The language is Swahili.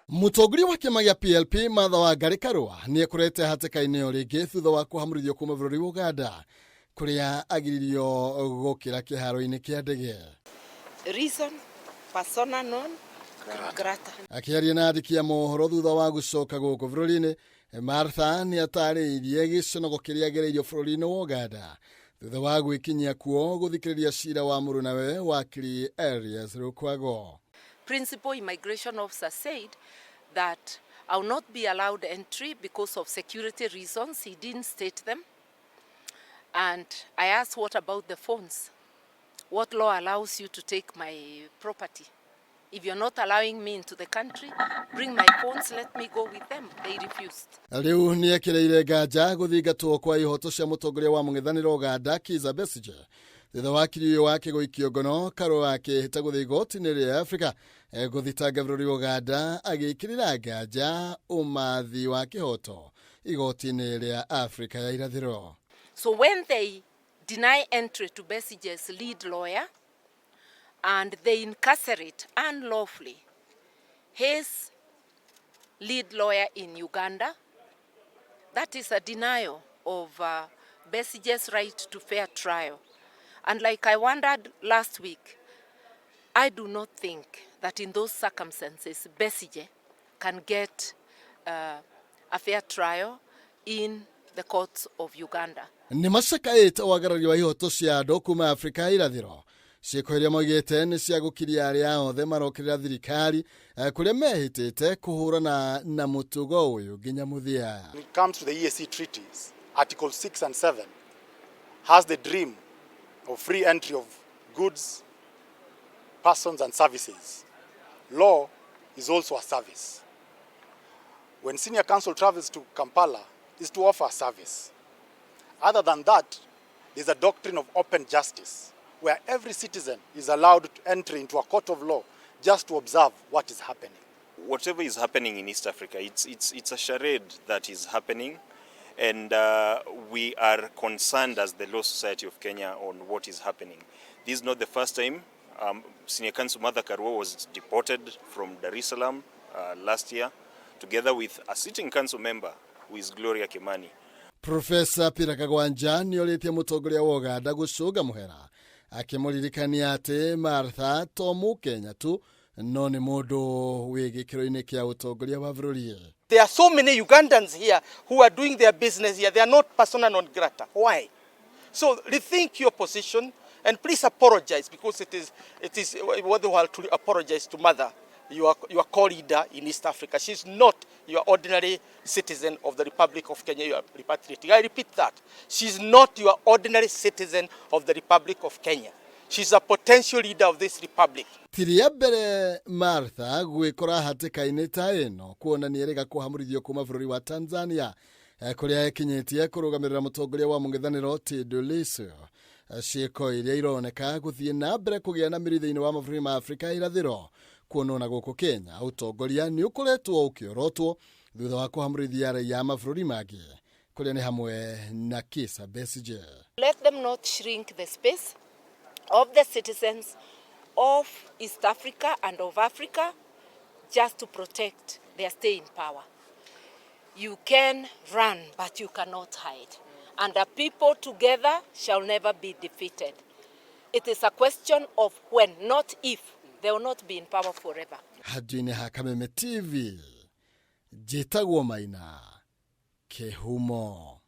Mutongoria wa kiama gia PLP Martha Wangari KARUA ni ekurete hatĩka-inĩ o rĩngĩ thutha wa kuhamurithio kuma bũrũri wa Uganda kuria agiririo gukira kiharo-ini kia ndege. Reason persona non grata. Akiaria na andĩki a mohoro thutha wa gucoka guku bũrũri-inĩ, Martha ni atarĩirie gĩconogo kĩrĩa agereirio bũrũri-inĩ wa Uganda thutha wa gwĩkinyia kuo guthikĩrĩria cira wa mũrũnawe wakiri ERIAS LUKWAGO. Principal immigration officer said that I will not be allowed entry because of security reasons. He didn't state them. And I asked, what about the phones? What law allows you to take my property? If you're not allowing me into the country, bring my phones, let me go with them. They refused. Riu ni ekireire nganja guthingatwo kwa ihoto cia mutongoria wa mũng'ethanĩro Uganda KIZZA BESIGYE thutha wa KIRIA wake gũikio ngono KARUA akĩhĩta gũthiĩ igoti-inĩ rĩa Afrika gũthitanga bũrũri wa Uganda agĩkĩrĩra nganja ũmathi wa kĩhoto igoti-inĩ rĩa Afrika ya irathĩro. So when they deny entry to BESIGYE's lead lawyer and they incarcerate unlawfully his lead lawyer in Uganda, that is a denial of BESIGYE's right to fair trial. And like I wondered last week, I do not think that in those circumstances BESIGYE can get a fair trial in the courts of Uganda. Ni macakaĩte wagarari wa ihoto cia andũ kuma Afrika ya irathĩro ciĩko iria moigĩte nĩ cia gũkiria arĩa othe marokĩrĩra thirikari kũrĩa mehĩtĩte kũhũrana na mũtugo ũyũ nginya mũthia. When it comes to the EAC treaties, Article 6 and 7 has the dream of free entry of goods, persons and services. Law is also a service. When Senior Counsel travels to Kampala, is to offer a service. Other than that, there's a doctrine of open justice, where every citizen is allowed to enter into a court of law just to observe what is happening. Whatever is happening in East Africa, it's a charade that is happening, and we are concerned as the Law Society of Kenya on what is happening. This is not the first time. Senior Counsel Martha KARUA was deported from Dar es Salaam last year, together with a sitting council member who is Gloria Kimani. Professor Peter Kagwanja ni orĩtie mũtongoria wa Uganda gũcũnga mũhera akĩmũririkania atĩ Martha to Mũkenya tu no nĩ mũndũ wĩ gĩkĩro-inĩ kĩa ũtongoria wa bũrũri. There are so many Ugandans here who are doing their business here. They are not persona non grata. Why? So rethink your position and please apologize, because it is worthwhile to apologize to Mother, your co-leader in East Africa. She's not your ordinary citizen of the Republic of Kenya you are repatriating. I repeat that. She's not your ordinary citizen of the Republic of Kenya. She's a potential leader of this republic. Tiria mbere Martha gwĩkora hatĩka-inĩ ta ĩno kuona nĩ erĩga kũhamũrithio kuma bũrũri wa Tanzania kũrĩa ekinyĩtie kũrũgamĩrĩra mũtongoria wa mũng'ethanĩro Tundu Lissu. Ciĩko iria ironeka gũthiĩ na mbere kũgĩa na mĩri thĩinĩ wa mabũrũri ma Afrika ya irathĩro kuonwo na gũkũ Kenya. Ũtongoria nĩ ũkoretwo ũkĩorotwo thutha wa kũhamũrithia raia mabũrũri mangĩ kũrĩa nĩ hamwe na KIZZA BESIGYE. Let them not shrink the space of the citizens of East Africa and of Africa just to protect their stay in power. You can run, but you cannot hide. And the people together shall never be defeated. It is a question of when, not if. They will not be in power forever. Hadini Hakameme TV. Jitagwo Maina. Kehumo.